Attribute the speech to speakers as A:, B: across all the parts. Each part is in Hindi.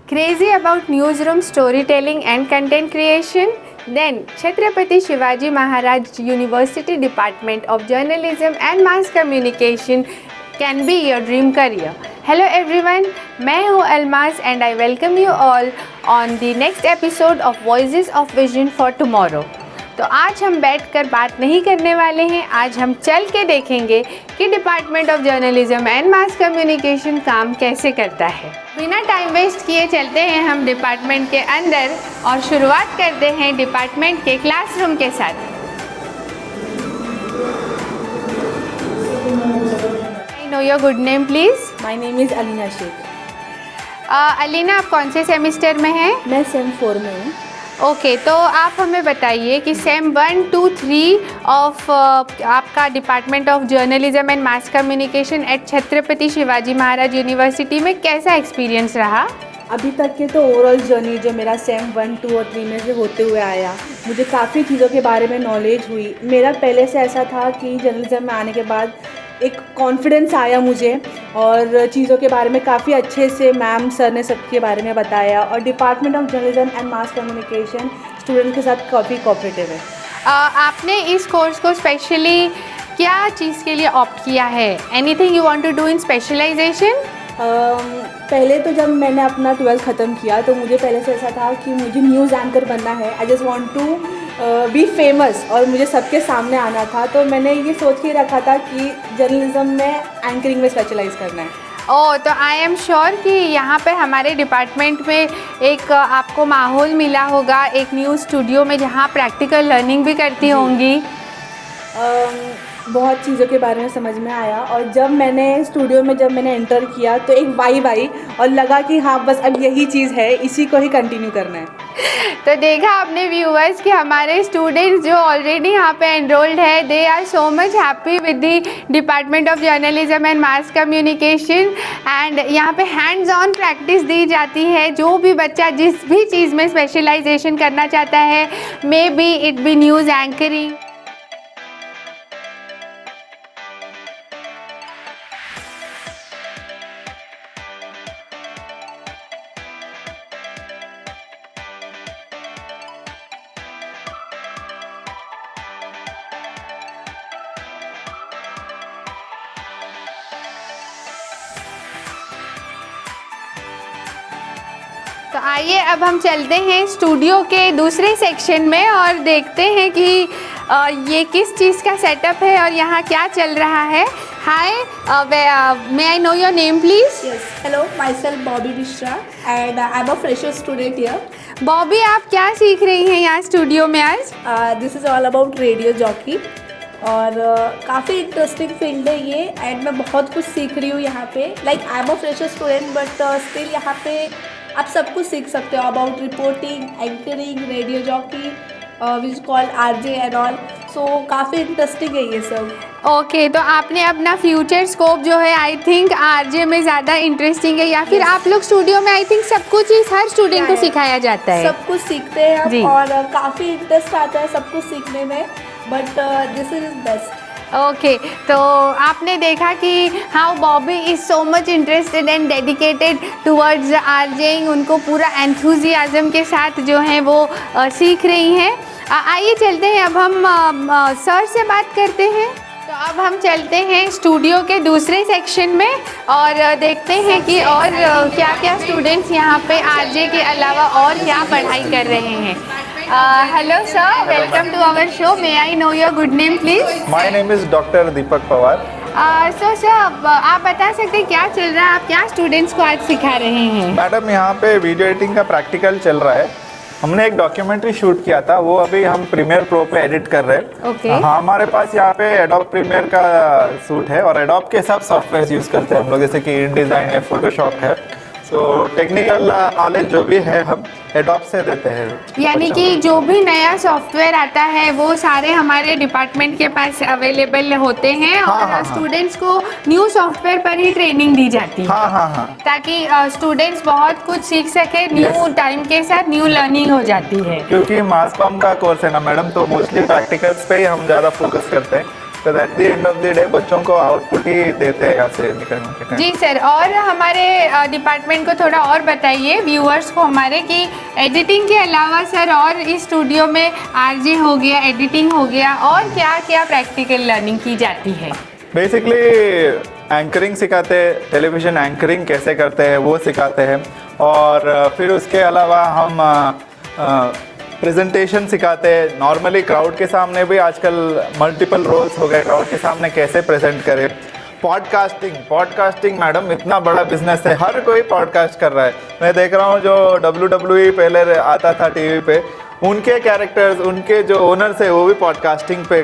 A: Crazy about newsroom storytelling and content creation? Then Chhatrapati Shivaji Maharaj University Department of Journalism and Mass Communication can be your dream career. Hello everyone, मैं हूँ Almaz and I welcome you all on the next episode of Voices of Vision for Tomorrow. तो आज हम बैठकर बात नहीं करने वाले हैं, आज हम चल के देखेंगे कि department of journalism and mass communication काम कैसे करता है। बिना टाइम वेस्ट किए चलते हैं हम डिपार्टमेंट के अंदर और शुरुआत करते हैं डिपार्टमेंट के क्लासरूम के साथ। I know your good name please.
B: My name is Alina Sheikh.
A: Alina, आप कौन से सेमिस्टर में हैं?
B: मैं सेम 4 में हूँ।
A: ओके, तो आप हमें बताइए कि सेम 1, 2, 3 ऑफ आपका department of journalism and mass communication at Chhatrapati Shivaji Maharaj university में कैसा एक्सपीरियंस रहा?
B: अभी तक के तो ओवरऑल जर्नी जो मेरा सेम 1, 2 और 3 में से होते हुए आया, मुझे काफ़ी चीज़ों के बारे में नॉलेज हुई। मेरा पहले से ऐसा था कि जर्नलिज्म में आने के बाद एक कॉन्फिडेंस आया मुझे और चीज़ों के बारे में काफ़ी अच्छे से मैम सर ने सबके बारे में बताया और department of journalism and mass communication student के साथ काफ़ी कोऑपरेटिव है।
A: आपने इस कोर्स को स्पेशली क्या चीज़ के लिए ऑप्ट किया है? Anything you want to do in specialisation?
B: पहले तो जब मैंने अपना 12th ख़त्म किया तो मुझे पहले से ऐसा था कि मुझे न्यूज़ एंकर बनना है। I just want to be famous और मुझे सबके सामने आना था, तो मैंने ये सोच के रखा था कि जर्नलिज्म में एंकरिंग में स्पेशलाइज करना है।
A: ओह, तो आई एम श्योर कि यहाँ पे हमारे डिपार्टमेंट में एक आपको माहौल मिला होगा एक न्यूज़ स्टूडियो में जहाँ प्रैक्टिकल लर्निंग भी करती होंगी।
B: बहुत चीज़ों के बारे में समझ में आया और जब मैंने स्टूडियो में एंटर किया तो एक वाइब आई और लगा कि हाँ बस अब यही चीज़ है, इसी को ही कंटिन्यू करना है।
A: तो देखा आपने व्यूअर्स कि हमारे स्टूडेंट्स जो ऑलरेडी यहाँ पे एनरोल्ड है, they are so much happy with the department of journalism and mass communication and यहाँ पे हैंड्स ऑन प्रैक्टिस दी जाती है। जो भी बच्चा जिस भी चीज़ में स्पेशलाइजेशन करना चाहता है, may be it be news anchoring, तो आइए अब हम चलते हैं स्टूडियो के दूसरे सेक्शन में और देखते हैं कि ये किस चीज़ का सेटअप है और यहाँ क्या चल रहा है। Hi, may I know your name please?
C: Yes, hello, myself Bobby Mishra and I'm a fresher student here.
A: Bobby, आप क्या सीख रही हैं यहाँ स्टूडियो में आज?
C: This is all about radio jockey और काफ़ी इंटरेस्टिंग फील्ड है ये एंड मैं बहुत कुछ सीख रही हूँ यहाँ पे। Like I am a fresher student but still यहाँ पे आप सब कुछ सीख सकते हो about reporting, anchoring, radio jockey which call RJ and all. So काफ़ी इंटरेस्टिंग है ये सब।
A: ओके, तो आपने अपना फ्यूचर स्कोप जो है आई थिंक आरजे में ज़्यादा इंटरेस्टिंग है या फिर आप लोग स्टूडियो में आई थिंक सब कुछ हर स्टूडेंट को सिखाया जाता है?
C: सब कुछ सीखते हैं हम और काफ़ी इंटरेस्ट आता है सब कुछ सीखने में, but this is best.
A: Okay, तो आपने देखा कि how Bobby is so much interested and dedicated towards RJing, उनको पूरा एंथुजियाज़म के साथ जो है वो सीख रही हैं। आइए चलते हैं, अब हम सर से बात करते हैं। तो अब हम चलते हैं स्टूडियो के दूसरे सेक्शन में और देखते हैं कि और क्या क्या स्टूडेंट्स यहाँ पे आरजे के अलावा और क्या पढ़ाई कर रहे हैं। Hello sir, welcome to our show. May I know your good name please?
D: My name is doctor Deepak Pawar.
A: So sir, आप बता सकते हैं क्या चल रहा है, आप क्या स्टूडेंट्स को आज सिखा रहे हैं?
D: मैडम, यहाँ पे वीडियो एडिटिंग का प्रैक्टिकल चल रहा है। हमने एक डॉक्यूमेंट्री शूट किया था, वो अभी हम प्रीमियर प्रो पे एडिट कर रहे हैं।
A: ओके।
D: हाँ, हमारे पास यहाँ पे एडोब प्रीमियर का सूट है और एडोब के सब सॉफ्टवेयर यूज़ करते हैं हम लोग, जैसे कि InDesign है, फोटोशॉप है। सो टेक्निकल नॉलेज जो भी है हम एडोब से देते हैं।
A: यानी कि जो भी नया सॉफ्टवेयर आता है वो सारे हमारे डिपार्टमेंट के पास अवेलेबल होते हैं और स्टूडेंट्स को न्यू सॉफ्टवेयर पर ही ट्रेनिंग दी जाती है।
D: हाँ,
A: ताकि स्टूडेंट्स बहुत कुछ सीख सके, न्यू टाइम के साथ न्यू लर्निंग हो जाती है।
D: क्योंकि मास कॉम का कोर्स है ना मैडम, तो मोस्टली प्रैक्टिकल्स पे ही हम ज़्यादा फोकस करते हैं। तो at the end of the day बच्चों को आउटपुट ही देते हैं यहाँ से निकलने के।
A: जी सर, और हमारे डिपार्टमेंट को थोड़ा और बताइए व्यूअर्स को हमारे कि एडिटिंग के अलावा सर और इस स्टूडियो में आरजे हो गया, एडिटिंग हो गया, और क्या क्या प्रैक्टिकल लर्निंग की जाती है?
D: बेसिकली एंकरिंग सिखाते हैं, टेलीविज़न एंकरिंग कैसे करते हैं वो सिखाते हैं, और फिर उसके अलावा हम प्रेजेंटेशन सिखाते हैं। नॉर्मली क्राउड के सामने भी आजकल मल्टीपल रोल्स हो गए, क्राउड के सामने कैसे प्रेजेंट करें। पॉडकास्टिंग मैडम इतना बड़ा बिजनेस है, हर कोई पॉडकास्ट कर रहा है। मैं देख रहा हूँ जो WWE पहले आता था टीवी पे, उनके कैरेक्टर्स, उनके जो ओनर्स है वो भी पॉडकास्टिंग पे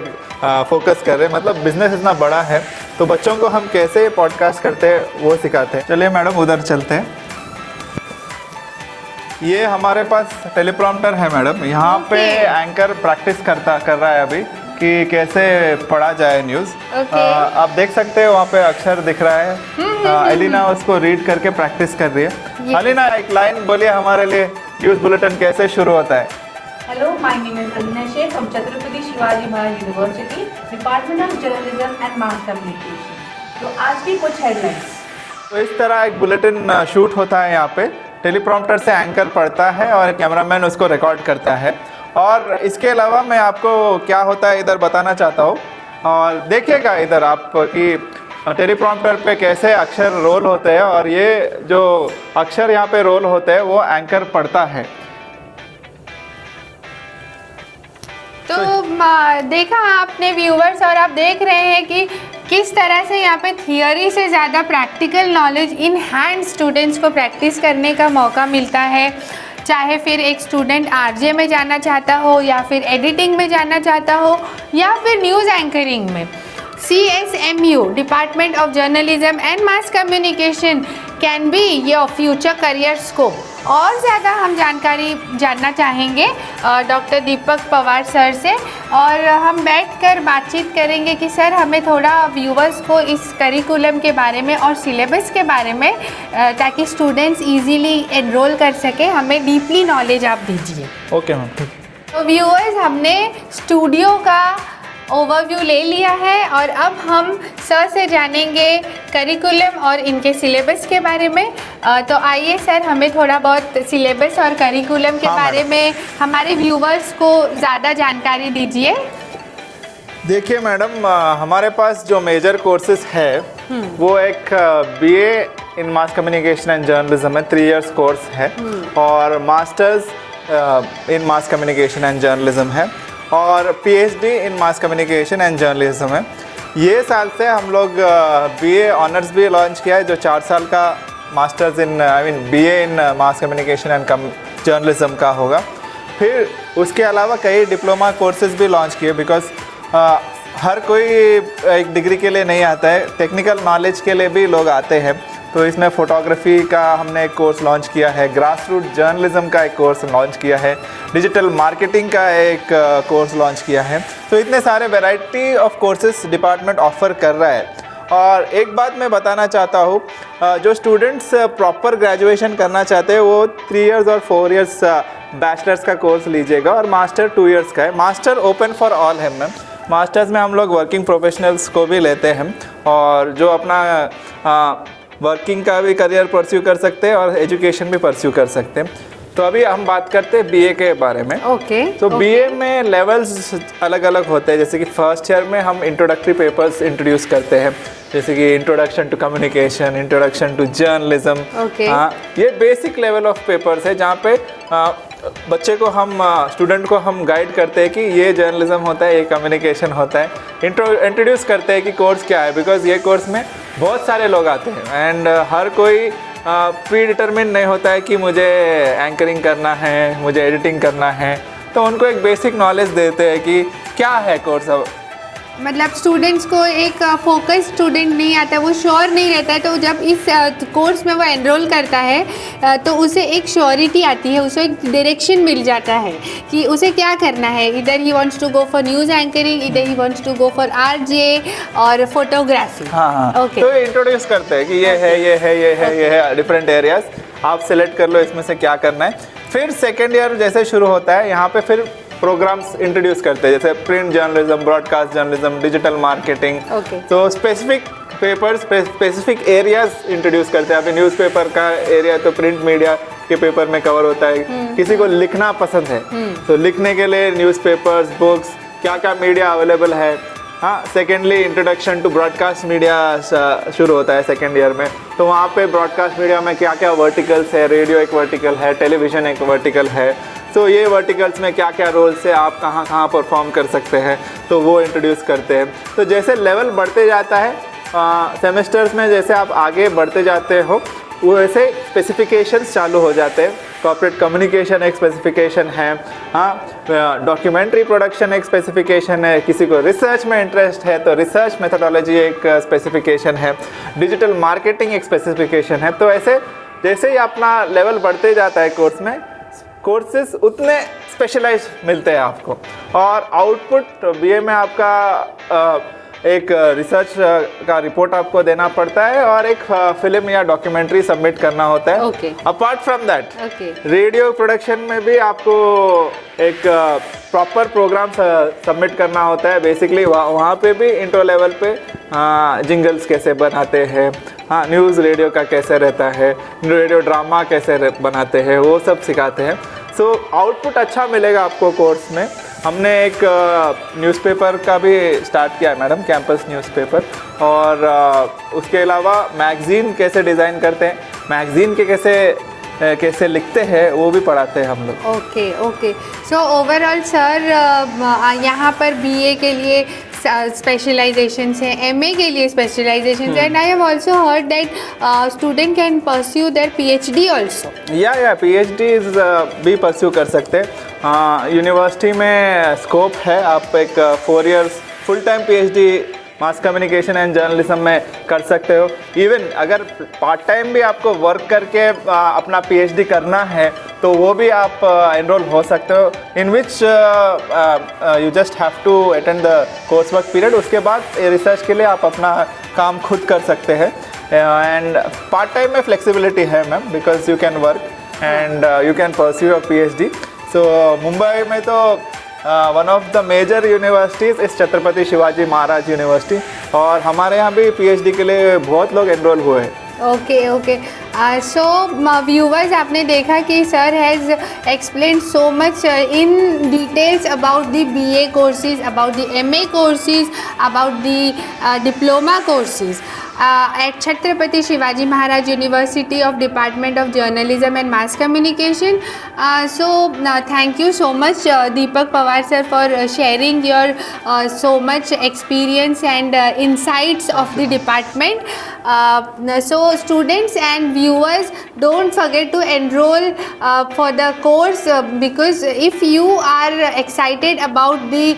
D: फोकस कर रहे हैं। मतलब बिजनेस इतना बड़ा है, तो बच्चों को हम कैसे पॉडकास्ट करते हैं वो सिखाते हैं। चलिए मैडम उधर चलते हैं। ये हमारे पास टेलीप्रॉम्प्टर है मैडम, यहाँ पे एंकर प्रैक्टिस कर रहा है अभी कि कैसे पढ़ा जाए न्यूज़। आप देख सकते हो वहाँ पे अक्षर दिख रहा है। एलिना उसको रीड करके प्रैक्टिस कर रही है। एलिना एक लाइन बोलिए हमारे लिए, न्यूज़ बुलेटिन कैसे शुरू होता है?
B: Hello, my name is Alina Sheikh from Chhatrapati Shivaji Maharaj University, Department of Journalism and Mass Communication. तो आज की कुछ हेडलाइंस।
D: तो इस तरह एक बुलेटिन शूट होता है यहाँ पे, टेलीप्रॉम्प्टर से एंकर पढ़ता है और कैमरामैन उसको रिकॉर्ड करता है। और इसके अलावा मैं आपको क्या होता है इधर बताना चाहता हूँ, और देखिएगा इधर आप कि टेलीप्रॉम्प्टर पे कैसे अक्षर रोल होते हैं, और ये जो अक्षर यहाँ पे रोल होते हैं वो एंकर पढ़ता है।
A: तो देखा आपने व्यूअर्स, और आप देख रहे हैं कि किस तरह से यहाँ पे थियोरी से ज़्यादा practical knowledge in hand students को प्रैक्टिस करने का मौका मिलता है। चाहे फिर एक स्टूडेंट आरजे में जाना चाहता हो, या फिर एडिटिंग में जाना चाहता हो, या फिर न्यूज़ एंकरिंग में। CSMU department of journalism and mass communication can be your future career scope. और ज़्यादा हम जानकारी जानना चाहेंगे डॉक्टर दीपक पवार सर से, और हम बैठकर बातचीत करेंगे कि सर हमें थोड़ा व्यूवर्स को इस करिकुलम के बारे में और सिलेबस के बारे में, ताकि स्टूडेंट्स इजीली एनरोल कर सके, हमें डीपली नॉलेज आप दीजिए।
D: ओके मैम, ठीक।
A: तो व्यूअर्स, हमने स्टूडियो का ओवरव्यू ले लिया है, और अब हम सर से जानेंगे करिकुलम और इनके सिलेबस के बारे में। तो आइए सर, हमें थोड़ा बहुत सिलेबस और करिकुलम के बारे में हमारे व्यूवर्स को ज़्यादा जानकारी दीजिए।
D: देखिए मैडम, हमारे पास जो मेजर कोर्सेज है वो एक BA in mass communication and journalism है, 3 इयर्स कोर्स है, और masters in mass communication and journalism है, और PhD in mass communication and journalism है। ये साल से हम लोग BA ऑनर्स भी लॉन्च किया है, जो 4 साल का masters in BA in mass communication and journalism का होगा। फिर उसके अलावा कई डिप्लोमा कोर्सेज भी लॉन्च किए, बिकॉज हर कोई एक डिग्री के लिए नहीं आता है, टेक्निकल नॉलेज के लिए भी लोग आते हैं। तो इसमें फ़ोटोग्राफी का हमने एक कोर्स लॉन्च किया है, ग्रास रूट जर्नलिज्म का एक कोर्स लॉन्च किया है, डिजिटल मार्केटिंग का एक कोर्स लॉन्च किया है। तो इतने सारे variety of courses department offer कर रहा है। और एक बात मैं बताना चाहता हूँ, जो स्टूडेंट्स प्रॉपर ग्रेजुएशन करना चाहते हैं वो 3 इयर्स और 4 इयर्स बैचलर्स का कोर्स लीजिएगा, और मास्टर 2 इयर्स का है। मास्टर ओपन फॉर ऑल है मैम। मास्टर्स में हम लोग वर्किंग प्रोफेशनल्स को भी लेते हैं, और जो अपना वर्किंग का भी करियर परस्यू कर सकते हैं और एजुकेशन भी परस्यू कर सकते हैं। तो अभी हम बात करते हैं BA के बारे में।
A: ओके।
D: तो BA में लेवल्स अलग अलग होते हैं, जैसे कि फर्स्ट ईयर में हम इंट्रोडक्टरी पेपर्स इंट्रोड्यूस करते हैं, जैसे कि introduction to communication, introduction to journalism. हाँ, ये बेसिक लेवल ऑफ पेपर्स है, जहाँ पे बच्चे को हम स्टूडेंट को हम गाइड करते हैं कि ये जर्नलिज्म होता है, ये कम्युनिकेशन होता है। इंट्रोड्यूस करते हैं कि कोर्स क्या है, बिकॉज ये कोर्स में बहुत सारे लोग आते हैं, एंड हर कोई प्री डिटरमिन नहीं होता है कि मुझे एंकरिंग करना है, मुझे एडिटिंग करना है। तो उनको एक बेसिक नॉलेज देते हैं कि क्या है कोर्स।
A: मतलब स्टूडेंट्स को एक फोकस स्टूडेंट नहीं आता, वो श्योर नहीं रहता है, तो जब इस कोर्स में वो एनरोल करता है तो उसे एक श्योरिटी आती है, उसे एक डायरेक्शन मिल जाता है कि उसे क्या करना है। इधर ही wants to go for news anchoring, इधर ही wants to go for RJ और फोटोग्राफी।
D: हाँ,
A: ओके।
D: तो इंट्रोड्यूस करते हैं कि ये है, ये है, ये है, ये है, डिफरेंट एरियाज। आप सिलेक्ट कर लो इसमें से क्या करना है। फिर सेकेंड ईयर जैसे शुरू होता है, यहाँ पे फिर प्रोग्राम्स इंट्रोड्यूस करते हैं, जैसे print journalism, broadcast journalism, digital marketing.
A: Okay.
D: तो specific papers, specific areas introduce करते हैं। अभी न्यूज़पेपर का एरिया तो प्रिंट मीडिया के पेपर में कवर होता है। किसी को लिखना पसंद है तो लिखने के लिए न्यूज़पेपर्स, बुक्स, क्या क्या मीडिया अवेलेबल है। हाँ, secondly introduction to broadcast media शुरू होता है सेकेंड ईयर में। तो वहाँ पे ब्रॉडकास्ट मीडिया में क्या क्या वर्टिकल्स है, रेडियो एक वर्टिकल है, टेलीविज़न एक वर्टिकल है। तो ये वर्टिकल्स में क्या क्या रोल्स है, आप कहाँ कहाँ परफॉर्म कर सकते हैं, तो वो इंट्रोड्यूस करते हैं। तो जैसे लेवल बढ़ते जाता है सेमेस्टर्स में, जैसे आप आगे बढ़ते जाते हो वो ऐसे स्पेसिफिकेशंस चालू हो जाते हैं। कॉर्पोरेट कम्युनिकेशन एक स्पेसिफिकेशन है, हाँ, डॉक्यूमेंट्री प्रोडक्शन एक स्पेसिफिकेशन है, किसी को रिसर्च में इंटरेस्ट है तो रिसर्च मेथोडोलॉजी एक स्पेसिफिकेशन है, डिजिटल मार्केटिंग एक स्पेसिफिकेशन है। तो ऐसे जैसे ही अपना लेवल बढ़ते जाता है कोर्स में, कोर्सेज उतने स्पेशलाइज मिलते हैं आपको, और आउटपुट बीए में आपका एक रिसर्च का रिपोर्ट आपको देना पड़ता है और एक फिल्म या डॉक्यूमेंट्री सबमिट करना होता है।
A: Okay.
D: Apart from that
A: Okay.
D: Radio production में भी आपको एक प्रॉपर प्रोग्राम सबमिट करना होता है। बेसिकली वहाँ पे भी इंट्रो लेवल पे जिंगल्स कैसे बनाते हैं, हाँ, न्यूज़ रेडियो का कैसे रहता है, रेडियो ड्रामा कैसे बनाते हैं, वो सब सिखाते हैं। सो आउटपुट अच्छा मिलेगा आपको कोर्स में। हमने एक न्यूज़पेपर का भी स्टार्ट किया है मैडम, कैंपस न्यूज़पेपर, और उसके अलावा मैगज़ीन कैसे डिज़ाइन करते हैं, मैगज़ीन के कैसे लिखते हैं, वो भी पढ़ाते हैं हम लोग।
A: Okay okay. So overall sir यहाँ पर बीए के लिए स्पेशलाइजेशंस हैं, एमए के लिए स्पेशलाइजेशंस हैं, and I have also heard that student can pursue there PhD also.
D: या पीएचडी भी परस्यू कर सकते हैं। यूनिवर्सिटी में स्कोप है, आप एक 4 years full time PhD mass communication and journalism में कर सकते हो। इवन अगर पार्ट टाइम भी आपको वर्क करके अपना पीएचडी करना है तो वो भी आप एनरोल हो सकते हो, in which you just have to attend the course work period. उसके बाद रिसर्च के लिए आप अपना काम खुद कर सकते हैं। एंड पार्ट टाइम में फ्लेक्सिबिलिटी है ma'am, because you can work and you can pursue your PhD. So Mumbai में तो one of the major universities is Chhatrapati Shivaji Maharaj university, और हमारे यहाँ भी पीएचडी के लिए बहुत लोग एनरोल हुए हैं।
A: Okay okay. सो व्यूवर्स, आपने देखा कि sir has explain so much in details about the BA courses, about the MA courses, about the diploma courses at Chhatrapati Shivaji Maharaj University of Department of Journalism and Mass Communication. So thank you so much Deepak Pawar sir for sharing your so much experience and insights of the department. So students and viewers, don't forget to enroll for the course, because if you are excited about the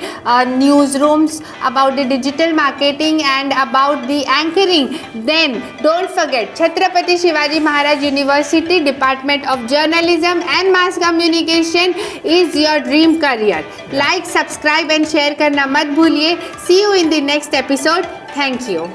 A: newsrooms, about the digital marketing and about the anchoring, then don't forget Chhatrapati Shivaji Maharaj University Department of Journalism and Mass Communication is your dream career. Like, subscribe and share करना मत भूलिए. See you in the next episode. Thank you.